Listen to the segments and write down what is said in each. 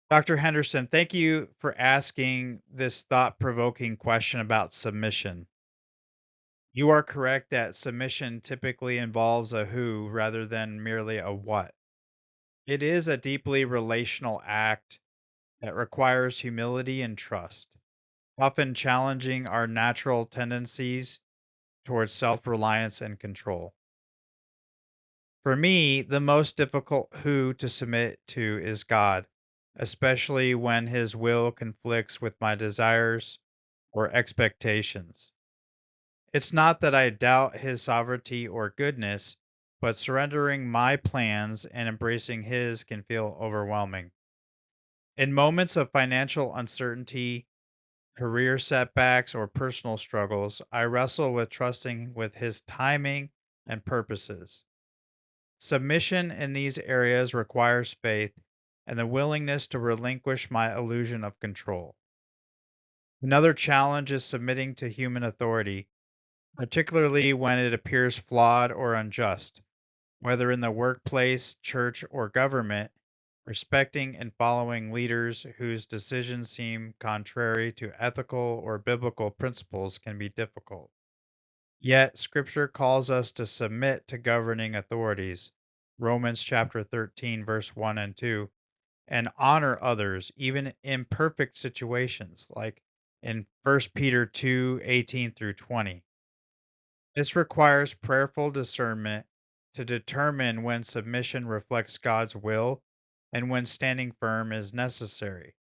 Dr. Henderson, thank you for asking this thought provoking question about submission. You are correct that submission typically involves a who rather than merely a what. It is a deeply relational act that requires humility and trust, often challenging our natural tendencies towards self reliance and control. For me, the most difficult who to submit to is God, especially when his will conflicts with my desires or expectations. It's not that I doubt his sovereignty or goodness, but surrendering my plans and embracing his can feel overwhelming. In moments of financial uncertainty, career setbacks, or personal struggles, I wrestle with trusting with his timing and purposes. Submission in these areas requires faith and the willingness to relinquish my illusion of control. Another challenge is submitting to human authority, particularly when it appears flawed or unjust. Whether in the workplace, church, or government, respecting and following leaders whose decisions seem contrary to ethical or biblical principles can be difficult. Yet, Scripture calls us to submit to governing authorities, Romans chapter 13, verse 1 and 2, and honor others, even in imperfect situations, like in 1 Peter 2:18 through 20. This requires prayerful discernment to determine when submission reflects God's will and when standing firm is necessary.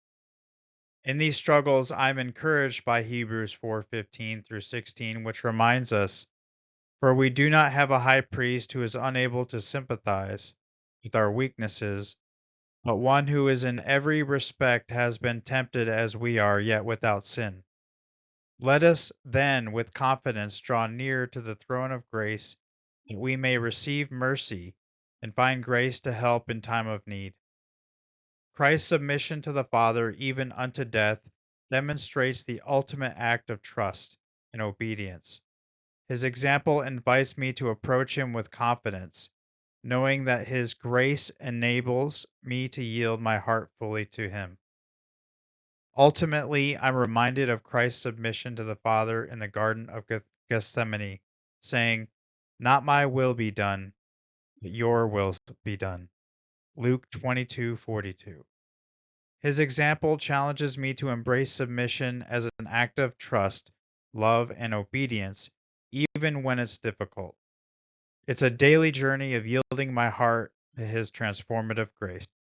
In these struggles, I'm encouraged by Hebrews 4:15 through 16, which reminds us, "For we do not have a high priest who is unable to sympathize with our weaknesses, but one who is in every respect has been tempted as we are, yet without sin. Let us then with confidence draw near to the throne of grace, that we may receive mercy and find grace to help in time of need." Christ's submission to the Father, even unto death, demonstrates the ultimate act of trust and obedience. His example invites me to approach him with confidence, knowing that his grace enables me to yield my heart fully to him. Ultimately, I'm reminded of Christ's submission to the Father in the Garden of Gethsemane, saying, "Not my will be done, but your will be done." Luke 22:42. His example challenges me to embrace submission as an act of trust, love, and obedience, even when it's difficult. It's a daily journey of yielding my heart to his transformative grace.